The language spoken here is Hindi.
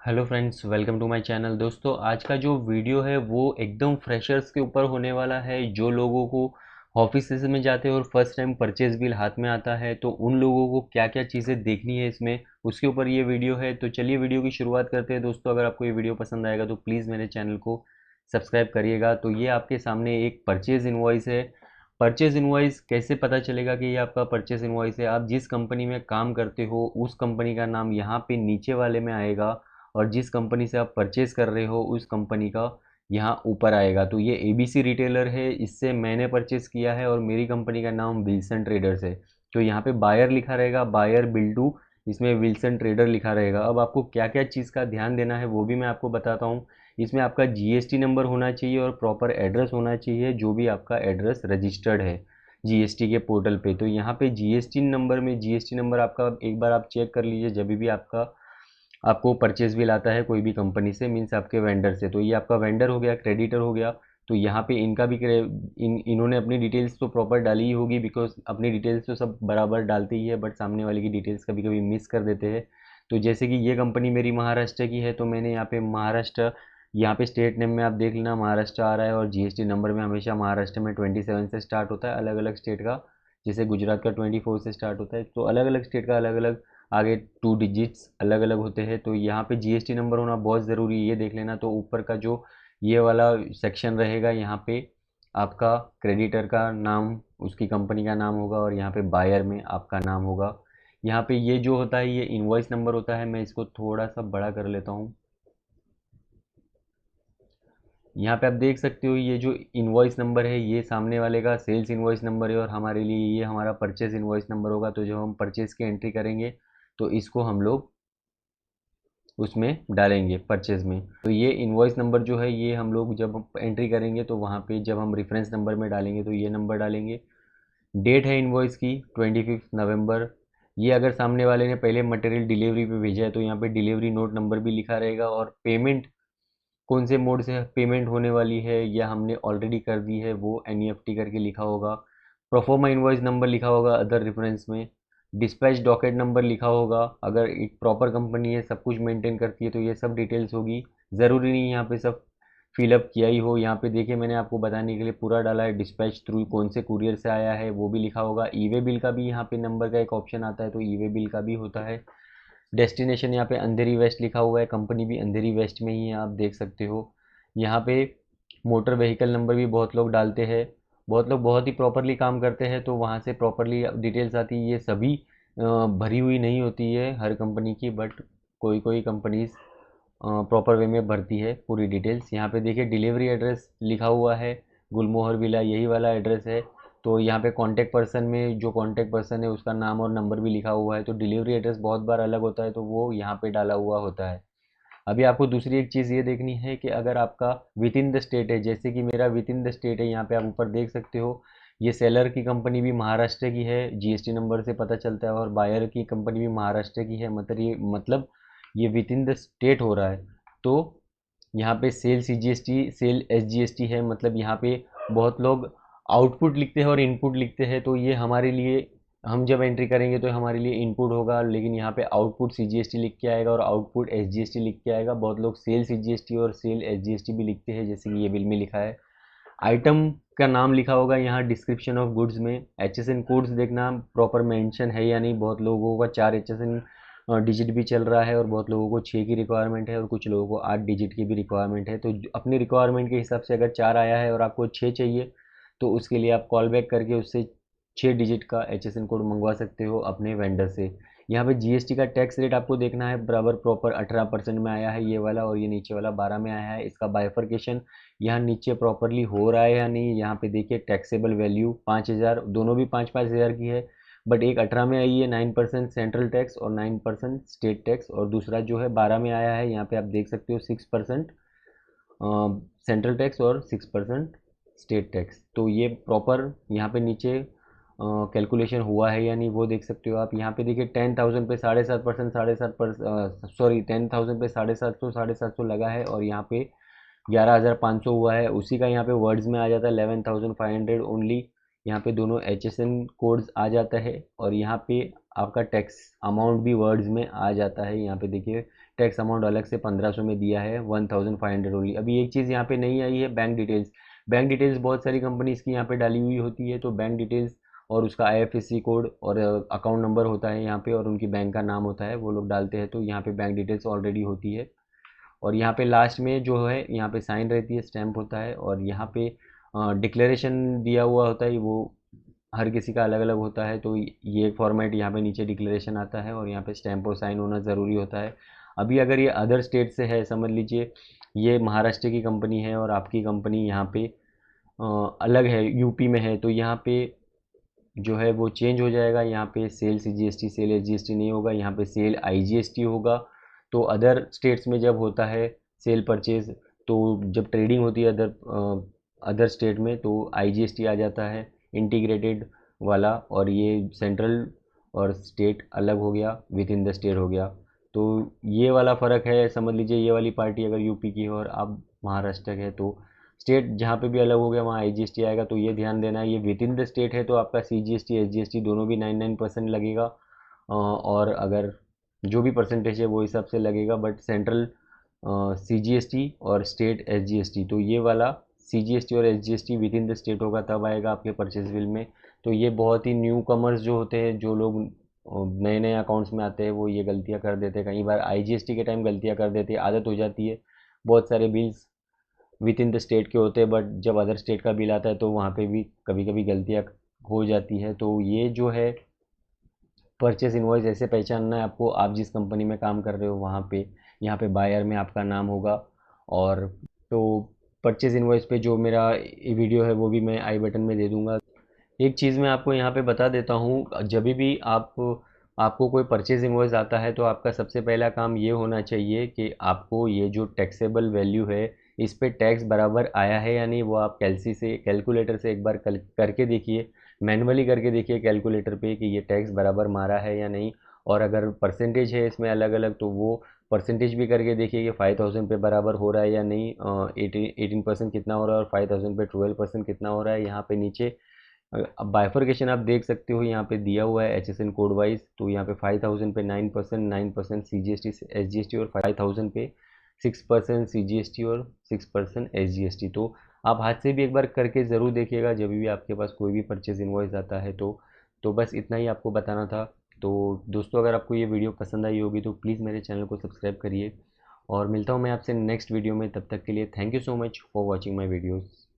Hello friends, welcome to my channel. दोस्तों, आज का जो वीडियो है वो एकदम फ्रेशर्स के ऊपर होने वाला है। जो लोगों को ऑफिस में जाते हैं और फर्स्ट टाइम परचेज बिल हाथ में आता है, तो उन लोगों को क्या क्या चीज़ें देखनी है इसमें, उसके ऊपर ये वीडियो है। तो चलिए वीडियो की शुरुआत करते हैं। दोस्तों, अगर आपको ये वीडियो पसंद आएगा तो प्लीज़ मेरे चैनल को सब्सक्राइब करिएगा। तो ये आपके सामने एक परचेज इन्वॉइस है। परचेज इन्वॉइस कैसे पता चलेगा कि ये आपका परचेज इन्वॉइस है? आप जिस कंपनी में काम करते हो उस कंपनी का नाम यहाँ पे नीचे वाले में आएगा, और जिस कंपनी से आप परचेज़ कर रहे हो उस कंपनी का यहाँ ऊपर आएगा। तो ये एबीसी रिटेलर है, इससे मैंने परचेज़ किया है और मेरी कंपनी का नाम विल्सन ट्रेडर्स है। तो यहाँ पे बायर लिखा रहेगा, बायर बिल्डू, इसमें विल्सन ट्रेडर लिखा रहेगा। अब आपको क्या क्या चीज़ का ध्यान देना है वो भी मैं आपको बताता हूँ। इसमें आपका जीएसटी नंबर होना चाहिए और प्रॉपर एड्रेस होना चाहिए, जो भी आपका एड्रेस रजिस्टर्ड है जीएसटी के पोर्टल पे। तो यहाँ पे जीएसटी नंबर में जीएसटी नंबर आपका एक बार आप चेक कर लीजिए जब भी आपको परचेज बिल आता है कोई भी कंपनी से, मीन्स आपके वेंडर से। तो ये आपका वेंडर हो गया, क्रेडिटर हो गया। तो यहाँ पे इनका भी इन्होंने अपनी डिटेल्स तो प्रॉपर डाली ही होगी, बिकॉज अपनी डिटेल्स तो सब बराबर डालते ही है, बट सामने वाले की डिटेल्स कभी कभी मिस कर देते हैं। तो जैसे कि ये कंपनी मेरी महाराष्ट्र की है, तो मैंने यहाँ पे महाराष्ट्र, यहाँ पे स्टेट नेम में आप देख लेना महाराष्ट्र आ रहा है, और जीएसटी नंबर में हमेशा महाराष्ट्र में 27 से स्टार्ट होता है, अलग अलग स्टेट का। जैसे गुजरात का 24 से स्टार्ट होता है, तो अलग अलग स्टेट का अलग अलग आगे 2 डिजिट्स अलग अलग होते हैं। तो यहाँ पे जीएसटी नंबर होना बहुत ज़रूरी है, ये देख लेना। तो ऊपर का जो ये वाला सेक्शन रहेगा, यहाँ पे आपका क्रेडिटर का नाम, उसकी कंपनी का नाम होगा, और यहाँ पे बायर में आपका नाम होगा। यहाँ पे ये जो होता है ये इनवॉइस नंबर होता है। मैं इसको थोड़ा सा बड़ा कर लेता हूँ। यहाँ पे आप देख सकते हो ये जो इनवॉइस नंबर है ये सामने वाले का सेल्स इनवॉइस नंबर है, और हमारे लिए ये हमारा परचेज इनवॉइस नंबर होगा। तो जब हम परचेज की एंट्री करेंगे तो इसको हम लोग उसमें डालेंगे परचेज में। तो ये इनवॉइस नंबर जो है ये हम लोग जब एंट्री करेंगे तो वहाँ पे जब हम रेफरेंस नंबर में डालेंगे तो ये नंबर डालेंगे। डेट है इनवॉइस की 25 नवंबर। ये अगर सामने वाले ने पहले मटेरियल डिलीवरी पे भेजा है तो यहाँ पे डिलीवरी नोट नंबर भी लिखा रहेगा, और पेमेंट कौन से मोड से पेमेंट होने वाली है या हमने ऑलरेडी कर दी है वो एनईएफटी करके लिखा होगा। प्रोफोमा इनवॉइस नंबर लिखा होगा अदर रेफरेंस में। डिस्पैच डॉकेट नंबर लिखा होगा। अगर एक प्रॉपर कंपनी है, सब कुछ मेंटेन करती है, तो ये सब डिटेल्स होगी। ज़रूरी नहीं यहाँ पे सब फिलअप किया ही हो। यहाँ पे देखिए मैंने आपको बताने के लिए पूरा डाला है। डिस्पैच थ्रू कौन से कुरियर से आया है वो भी लिखा होगा। ई वे बिल का भी यहाँ पे नंबर का एक ऑप्शन आता है, तो ई वे बिल का भी होता है। डेस्टिनेशन यहाँ पे अंधेरी वेस्ट लिखा हुआ है, कंपनी भी अंधेरी वेस्ट में ही है, आप देख सकते हो। यहाँ पे मोटर व्हीकल नंबर भी बहुत लोग डालते हैं। बहुत लोग बहुत ही प्रॉपरली काम करते हैं, तो वहाँ से प्रॉपरली डिटेल्स आती है। ये सभी भरी हुई नहीं होती है हर कंपनी की, बट कोई कोई कंपनीज प्रॉपर वे में भरती है पूरी डिटेल्स। यहाँ पे देखिए डिलीवरी एड्रेस लिखा हुआ है, गुलमोहर विला, यही वाला एड्रेस है। तो यहाँ पे कांटेक्ट पर्सन में जो कांटेक्ट पर्सन है उसका नाम और नंबर भी लिखा हुआ है। तो डिलीवरी एड्रेस बहुत बार अलग होता है, तो वो यहाँ पे डाला हुआ होता है। अभी आपको दूसरी एक चीज़ ये देखनी है कि अगर आपका विद इन द स्टेट है, जैसे कि मेरा विद इन द स्टेट है, यहाँ पे आप ऊपर देख सकते हो। ये सेलर की कंपनी भी महाराष्ट्र की है, जीएसटी नंबर से पता चलता है, और बायर की कंपनी भी महाराष्ट्र की है। मतलब ये विद इन द स्टेट हो रहा है। तो यहाँ पे सेल सीजीएसटी, सेल एसजीएसटी है। मतलब यहाँ पे बहुत लोग आउटपुट लिखते हैं और इनपुट लिखते हैं, तो ये हमारे लिए, हम जब एंट्री करेंगे तो हमारे लिए इनपुट होगा, लेकिन यहाँ पे आउटपुट सीजीएसटी लिख के आएगा और आउटपुट एसजीएसटी लिख के आएगा। बहुत लोग सेल सीजीएसटी और सेल एसजीएसटी भी लिखते हैं, जैसे कि ये बिल में लिखा है। आइटम का नाम लिखा होगा यहाँ डिस्क्रिप्शन ऑफ गुड्स में। एचएसएन कोड्स देखना प्रॉपर मेंशन है या नहीं। बहुत लोगों का 4 एचएसएन डिजिट भी चल रहा है, और बहुत लोगों को 6 की रिक्वायरमेंट है, और कुछ लोगों को 8 डिजिट की भी रिक्वायरमेंट है। तो अपनी रिक्वायरमेंट के हिसाब से अगर 4 आया है और आपको 6 चाहिए, तो उसके लिए आप कॉल बैक करके उससे 6 डिजिट का एचएसएन कोड मंगवा सकते हो अपने वेंडर से। यहाँ पे जीएसटी का टैक्स रेट आपको देखना है, बराबर प्रॉपर 18% में आया है ये वाला, और ये नीचे वाला 12 में आया है। इसका बाइफर्केशन यहाँ नीचे प्रॉपरली हो रहा है या नहीं, यहाँ पे देखिए टैक्सेबल वैल्यू 5,000, दोनों भी 5,000 की है, बट एक 18 में आई है 9% सेंट्रल टैक्स और 9% स्टेट टैक्स, और दूसरा जो है 12 में आया है। यहाँ पे आप देख सकते हो 6% सेंट्रल टैक्स और 6% स्टेट टैक्स। तो ये प्रॉपर यहाँ पे नीचे कैलकुलेशन हुआ है या नहीं वो देख सकते हो आप। यहाँ पे देखिए 10,000 पे 7.5%, 7.5%, सॉरी 10,000 पे 750, 750 लगा है, और यहाँ पे 11,500 हुआ है। उसी का यहाँ पे वर्ड्स में आ जाता है 11,500 ओनली। यहाँ पे दोनों एच एस एन कोड्स आ जाता है, और यहाँ पे आपका टैक्स अमाउंट भी वर्ड्स में आ जाता है। यहाँ पे देखिए टैक्स अमाउंट अलग से 1500 में दिया है, 1500 ओनली। अभी एक चीज़ यहाँ पे नहीं आई है, बैंक डिटेल्स। बैंक डिटेल्स बहुत सारी कंपनीज की यहाँ पे डाली हुई होती है, तो बैंक डिटेल्स और उसका IFSC कोड और अकाउंट नंबर होता है यहाँ पे, और उनकी बैंक का नाम होता है, वो लोग डालते हैं, तो यहाँ पे बैंक डिटेल्स ऑलरेडी होती है। और यहाँ पे लास्ट में जो है यहाँ पे साइन रहती है, स्टैम्प होता है, और यहाँ पे डिक्लेरेशन दिया हुआ होता है, वो हर किसी का अलग अलग होता है। तो ये एक फॉर्मेट यहाँ पे नीचे डिक्लेरेशन आता है, और यहाँ पे स्टैम्प और साइन होना ज़रूरी होता है। अभी अगर ये अदर स्टेट से है, समझ लीजिए ये महाराष्ट्र की कंपनी है और आपकी कंपनी यहाँ पे अलग है, यूपी में है, तो यहाँ पे जो है वो चेंज हो जाएगा। यहाँ पे सेल CGST, सेल SGST नहीं होगा, यहाँ पे सेल IGST होगा। तो अदर स्टेट्स में जब होता है सेल परचेज, तो जब ट्रेडिंग होती है अदर स्टेट में, तो IGST आ जाता है इंटीग्रेटेड वाला, और ये सेंट्रल और स्टेट अलग हो गया, विद इन द स्टेट हो गया। तो ये वाला फ़र्क है, समझ लीजिए ये वाली पार्टी अगर यूपी की है और आप महाराष्ट्र के है, तो स्टेट जहाँ पे भी अलग हो गया वहाँ IGST आएगा। तो ये ध्यान देना है, ये विद इन द स्टेट है तो आपका CGST SGST दोनों भी 99% लगेगा, और अगर जो भी परसेंटेज है वो हिसाब से लगेगा। बट सेंट्रल CGST और स्टेट SGST, तो ये वाला CGST और SGST with in the state होगा, तब आएगा आपके परचेज बिल में। तो ये बहुत ही न्यू कमर्स जो होते हैं, जो लोग नए नए अकाउंट्स में आते हैं, वो ये गलतियाँ कर देते हैं। कई बार IGST के टाइम गलतियाँ कर देते हैं, आदत हो जाती है। बहुत सारे bills with in the state के होते हैं, बट जब अदर स्टेट का बिल आता है तो वहाँ पे भी कभी कभी गलतियाँ हो जाती है। तो ये जो है परचेस इनवॉइस ऐसे पहचानना है आपको, आप जिस कंपनी में काम कर रहे हो वहाँ पे, यहाँ पे बायर में आपका नाम होगा। और तो परचेस इनवॉइस पे जो मेरा वीडियो है वो भी मैं आई बटन में दे दूँगा। एक चीज़ मैं आपको यहाँ पे बता देता हूँ, जब भी आपको कोई परचेज इनवॉइस आता है, तो आपका सबसे पहला काम ये होना चाहिए कि आपको ये जो टैक्सेबल वैल्यू है, इस पे टैक्स बराबर आया है या नहीं, वो आप कैलकुलेटर से एक बार करके देखिए, मैनुअली करके देखिए कैलकुलेटर पे कि ये टैक्स बराबर मारा है या नहीं। और अगर परसेंटेज है इसमें अलग अलग, तो वो परसेंटेज भी करके देखिए कि 5000 पे बराबर हो रहा है या नहीं, 18% कितना हो रहा है, और 5000 पे 12% कितना हो रहा है। यहाँ पे नीचे अब बाइफर्केशन आप देख सकते हो, यहाँ पे दिया हुआ है HSN कोड वाइज। तो यहाँ पे 5000 पे 9%, 9% CGST SGST, और 5000 पे 6% CGST और 6% SGST। तो आप हाथ से भी एक बार करके ज़रूर देखिएगा जब भी आपके पास कोई भी परचेज इनवॉइस आता है। तो बस इतना ही आपको बताना था। तो दोस्तों, अगर आपको ये वीडियो पसंद आई होगी तो प्लीज़ मेरे चैनल को सब्सक्राइब करिए, और मिलता हूँ मैं आपसे नेक्स्ट वीडियो में। तब तक के लिए thank you so much for watching my videos.